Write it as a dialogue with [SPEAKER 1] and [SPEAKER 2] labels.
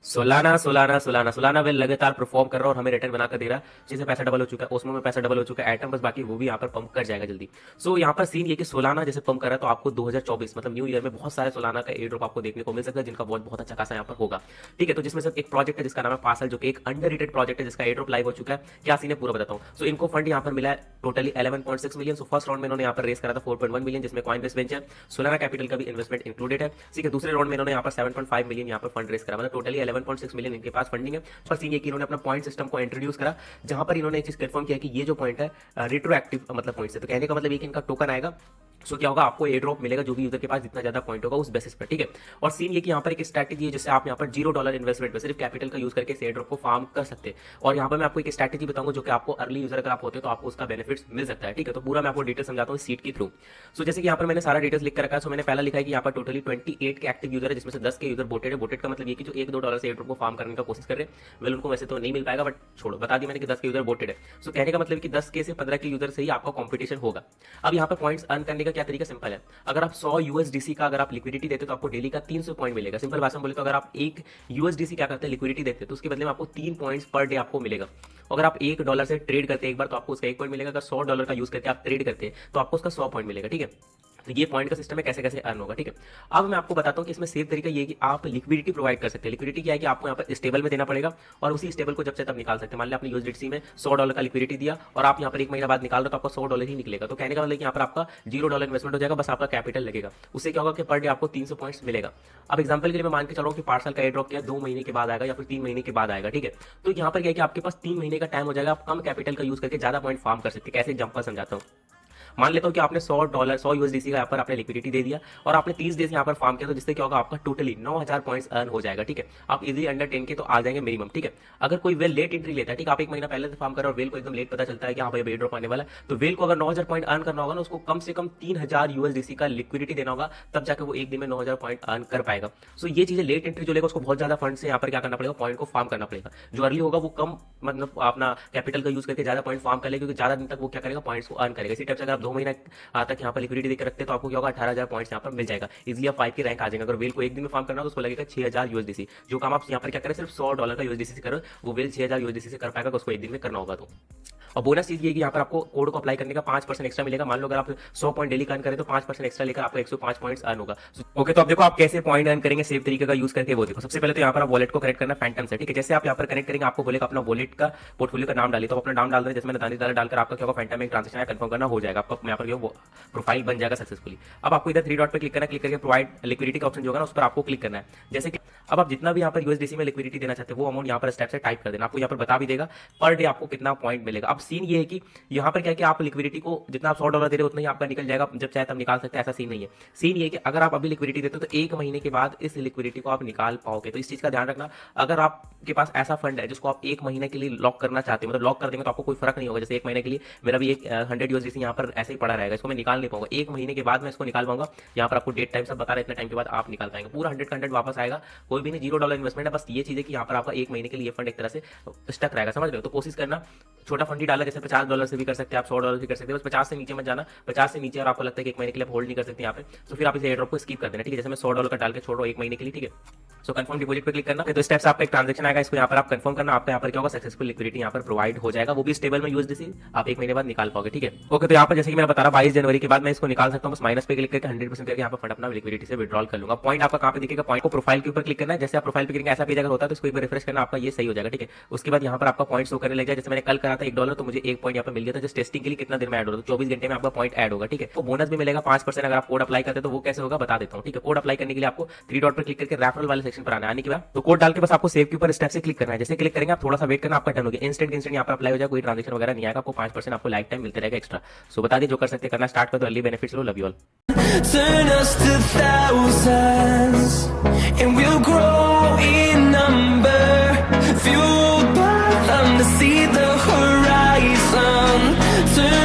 [SPEAKER 1] Solana Solana Solana Solana well लगातार perform कर रहा है और हमें रिटर्न बनाकर दे रहा है। चीजें पैसा डबल हो चुका है, ओस्मो में पैसा डबल हो चुका है, एटम बस बाकी वो भी यहाँ पर पंप कर जाएगा जल्दी। सो यहाँ पर सीन ये कि सोलाना जैसे पंप कर रहा है तो आपको 2024 मतलब न्यू ईयर में बहुत सारे सोलाना का एयर ड्रॉप आपको देखने को मिल सकता है, जिनका बहुत बहुत अच्छा खासा यहाँ पर होगा। ठीक है, तो जिसमें से एक प्रोजेक्ट है जिसका नाम है पार्सल, जो कि एक अंडररेटेड प्रोजेक्ट है जिसका एयर ड्रॉप लाइव हो चुका है। क्या सीन है पूरा बताता हूँ। सो इनको फंड यहाँ पर मिला है totally 11.6 million. So first round में इन्होंने यहाँ पर रेस करा था 4.1 मिलियन, जिसमें कॉइनबेस वेंचर सोलाना कैपिटल का भी इन्वेस्टमेंट इंक्लूडेड है। ठीक है, दूसरे राउंड में इन्होंने यहाँ पर 7.5 मिलियन यहाँ पर फंड रेस करा, मतलब टोटली 11.6 मिलियन इनके पास फंडिंग है। पर सीन ये कि इन्होंने अपना पॉइंट सिस्टम को इंट्रोड्यूस करा, जहां पर इन्होंने एक चीज कंफर्म किया कि ये जो पॉइंट है रेट्रोएक्टिव मतलब पॉइंट है। तो कहने का मतलब ये कि इनका टोकन आएगा। सो क्या होगा, आपको एयर ड्रॉप मिलेगा जो भी यूजर के पास जितना ज्यादा पॉइंट होगा उस बेसिस पर। ठीक है, और सीन ये कि यहाँ पर एक स्ट्रैटेजी है जिससे आप यहाँ पर $0 इन्वेस्टमेंट में सिर्फ कैपिटल का यूज करके एयर ड्रॉप को फार्म कर सकते हैं। और यहाँ पर मैं आपको एक स्ट्रैटेजी बताऊंगा जो कि आपको अर्ली यूजर अगर आप होते हैं तो आपको उसका बेनिफिट्स मिल सकता है। ठीक है, तो पूरा मैं आपको डिटेल समझाता हूँ सीट के थ्रू। सो जैसे कि यहाँ पर मैंने सारा डिटेल्स लिख कर रखा है। सो मैंने पहला लिखा है कि यहाँ पर टोटली 28 के एक्टिव यूजर है, जिसमें से 10 के यूजर बोटेड है। बोटेड का मतलब ये कि जो $1-2 से एयर ड्रॉप को फार्म करने का कोशिश कर रहे हैं, वेल उनको वैसे तो नहीं मिल पाएगा, बट छोड़ो, बता दी मैंने कि 10 के यूजर बोटेड है। सो कहने का मतलब कि 10 के से 15 के यूजर से ही आपका कॉम्पिटिशन होगा। अब यहाँ पर पॉइंट्स अर्न करने का क्या तरीका सिंपल है। अगर आप 100 यूएसडीसी का अगर आप लिक्विडिटी देते तो आपको डेली का 300 पॉइंट मिलेगा। सिंपल भाषा में बोले तो अगर आप 1 यूएसडीसी क्या करते हैं लिक्विडिटी देते तो उसके बदले में आपको 3 पॉइंट्स पर डे आपको मिलेगा। अगर आप $1 से ट्रेड करते हैं एक बार तो आपको उसका 1 पॉइंट मिलेगा। अगर $100 का यूज करके आप ट्रेड करते हैं तो आपको उसका 100 पॉइंट मिलेगा। ठीक है, तो ये पॉइंट का सिस्टम है कैसे कैसे अर्न होगा। ठीक है, अब मैं आपको बताता हूँ कि इसमें सेफ तरीका ये है कि आप लिक्विडिटी प्रोवाइड कर सकते हैं। लिक्विडिटी क्या है कि आपको यहाँ पर स्टेबल में देना पड़ेगा और उसी स्टेबल को जब से तब निकाल सकते हैं। मान लिया आपने यूएसडीसी में $100 का लिक्विडिटी दिया और आप यहाँ पर 1 महीना बाद निकाल रहे हो तो आपका $100 ही निकलेगा। तो कहने का मतलब यहाँ पर आपका $0 इन्वेस्टमेंट हो जाएगा, बस आपका कैपिटल लगेगा। उससे क्या होगा कि पर डे आपको 300 पॉइंट्स मिलेगा। अब एग्जाम्पल के लिए मैं मान के चल रहा हूँ कि पार्सल का एयर ड्रॉप किया 2 महीने के बाद आएगा या फिर 3 महीने के बाद आएगा। ठीक है, तो यहाँ पर क्या है कि आपके पास 3 महीने का टाइम हो जाएगा, आप कम कैपिटल का यूज करके ज्यादा पॉइंट फार्म कर सकते हैं। कैसे एग्जाम्पल समझाता हूँ। मान लेता हूँ कि आपने $100 यूएसडीसी का यहाँ पर आपने लिक्विडिटी दे दिया और आपने 30 डेज यहाँ पर फार्म किया, तो जिससे क्या होगा आपका टोटली 9000 पॉइंट्स अर्न हो जाएगा। ठीक है, आप इजी अंडर 10 के तो आ जाएंगे मिनिमम। ठीक है, अगर कोई वेल लेट एंट्री लेता है, ठीक है, आप 1 महीना पहले से फार्म कर और वेल को एकदम लेट पता चलता है कि हाँ भाई एयर ड्रॉप आने वाला है, तो वेल को अगर 9000 पॉइंट अर्न करना होगा ना, उसको कम से कम 3000 यूएसडीसी का लिक्विडिटी देना होगा, तब जाकर वो एक दिन में 9000 पॉइंट अर्न कर पाएगा। सो ये चीजें लेट एंट्री जो लेगा उसको बहुत ज्यादा फंड से यहाँ पर क्या करना पड़ेगा, पॉइंट को फार्म करना पड़ेगा। जो अर्ली होगा वो कम मतलब अपना कैपिटल का यूज करके ज्यादा पॉइंट फार्म कर लेगा, क्योंकि ज्यादा दिन तक वो क्या करेगा पॉइंट्स को अर्न करेगा। इसी टाइप से अगर आप 2 महीना तक यहाँ पर लिक्विडिटी देकर रखते हैं तो आपको क्या होगा 18000 पॉइंट्स यहाँ पर मिल जाएगा। इजीली आप 5 की रैंक आ जाएगा। अगर वेल को एक दिन में फार्म करना तो उसको लगेगा 6000 यूएसडीसी। जो काम आप यहाँ पर क्या करें सिर्फ $100 का यूएसडीसी से करो, वो वेल 6000 यूएसडीसी से कर पाएगा, उसको एक दिन में करना होगा। तो और बोनस चीज ये कि यहाँ पर आपको कोड को अप्लाई करने का 5% एक्स्ट्रा मिलेगा। मान लो अगर आप 100 पॉइंट डेली अर्न करें तो 5% एक्स्ट्रा लेकर आपको 105 पॉइंट्स अर्न होगा। ओके, तो अब देखो आप कैसे पॉइंट अर्न करेंगे सेफ तरीके का यूज करके, वो देखो। सबसे पहले तो यहाँ पर आप वॉलेट को कनेक्ट करना फैंटम से। ठीक है, जैसे आप यहाँ पर कनेक्ट करेंगे आपको बोलेगा अपना वॉलेट का पोर्टफोलियो का नाम डालिए, तो अपना नाम डाल दें, जैसे मैंने दानी डालकर आपका क्या होगा फैंटम में ट्रांजेक्शन है कंफर्म करना हो जाएगा, आपका यहाँ पर प्रोफाइल बन जाएगा सक्सेसफुली। अब आपको इधर 3 डॉट पर क्लिक करना, क्लिक करके प्रोवाइड लिक्विडिटी का ऑप्शन जो होगा ना उस पर आपको क्लिक करना है। जैसे कि अब आप जितना भी यहाँ पर यूएसडीसी में लिक्विडिटी देना चाहते हैं वो अमाउंट यहाँ पर स्टेप से टाइप कर देना, आपको यहाँ पर बता भी देगा पर डे आपको कितना पॉइंट मिलेगा। अब सीन ये है कि यहाँ पर क्या है कि आप लिक्विडिटी को जितना आप $100 दे रहे हो उतना ही आपका निकल जाएगा, जब चाहे तब निकाल सकते हैं, ऐसा सीन नहीं है। सीन ये है कि अगर आप अभी लिक्विडिटी देते हो तो 1 महीने के बाद इस लिक्विडिटी को आप निकाल पाओगे। तो इस चीज का ध्यान रखना। अगर आपके पास ऐसा फंड है जिसको आप 1 महीने के लिए लॉक करना चाहते हो, मतलब लॉक कर देंगे तो आपको कोई फर्क नहीं होगा। जैसे 1 महीने के लिए मेरा भी एक 100 यूएसडीसी यहाँ पर ऐसे ही पड़ा रहेगा, इसको मैं निकाल नहीं पाऊंगा। 1 महीने के बाद मैं इसको निकाल पाऊंगा। यहाँ पर आपको डेट टाइम सब बता रहे हैं, इतने टाइम के बाद आप निकाल पाएंगे। पूरा 100 का 100 वापस आएगा, कोई भी नहीं, $0 इन्वेस्टमेंट है। बस ये चीज है कि यहाँ पर आपका 1 महीने के लिए फंड एक तरह से स्टक रहेगा, समझ रहे हो। तो कोशिश करना छोटा फंड ही डाला, जैसे $50 से भी कर सकते हैं आप, $100 भी कर सकते हैं, बस 50 से नीचे मत जाना। 50 से नीचे और आपको लगता है कि 1 महीने के लिए आप होल्ड नहीं कर सकते यहाँ पे, तो फिर आप इस एयर ड्रॉप को स्किप कर देना। ठीक है, जैसे मैं $100 का डाल के छोड़ो 1 महीने के लिए। ठीक है, सो कंफर्म डिपॉजिट पे क्लिक करना। तो स्टेप्स आपका एक ट्रांजेक्शन आएगा, इसको यहाँ पर आप कंफर्म करना, आपका यहाँ पर क्या होगा सक्सेसफुल लिक्विडिटी यहाँ पर प्रोवाइड हो जाएगा, वो भी स्टेबल में यूएसडीसी आप 1 महीने बाद निकाल पाओगे। ठीक है, ओके, तो यहाँ पर जैसे कि मैं बता रहा 22 जनवरी के बाद मैं इसको निकाल सकता हूँ। बस माइनस पे क्लिक करके 100% करके यहाँ पर फंड अपना लिक्विडिटी से विड्रॉल कर लूंगा। पॉइंट आपका कहाँ पे दिखेगा, पॉइंट को प्रोफाइल के ऊपर क्लिक करना है। जैसे आप प्रोफाइल पे करेंगे ऐसा पेज अगर होता है तो इसको एक बार रिफ्रेश करना, आपका ये सही हो जाएगा। ठीक है, उसके बाद यहाँ पर आपका पॉइंट शो करने लग जाए। जैसे मैंने कल करा था $1 तो मुझे 1 पॉइंट यहाँ पर मिल गया था। जस्ट टेस्टिंग के लिए कितना देर में ऐड होगा, 24 घंटे में आपका पॉइंट ऐड होगा। ठीक है, तो बोनस भी मिलेगा 5% अगर आप कोड अप्लाई करते हैं, तो वो कैसे होगा बता देता हूँ। ठीक है, कोड अप्लाई करने के लिए आपको 3 डॉट पर क्लिक करके रेफरल वाले सेक्शन पर आना है। आने के बाद तो कोड डाल के बस आपको सेव के ऊपर स्टेप से क्लिक करना है। जैसे क्लिक करेंगे आप थोड़ा सा वेट करना, आपका डन हो गया। इंस्टेंट यहाँ पर अप्लाई हो जाएगा, कोई ट्रांजेक्शन वगैरह नहीं आएगा, आपको 5% आपको लाइफ टाइम मिलते रहेगा एक्स्ट्रा। सो बता दें जो कर सकते करना स्टार्ट कर दो, early benefits low. Love you all.
[SPEAKER 2] Turn us to thousands, and we'll grow in number, fueled by them to see the horizon. Turn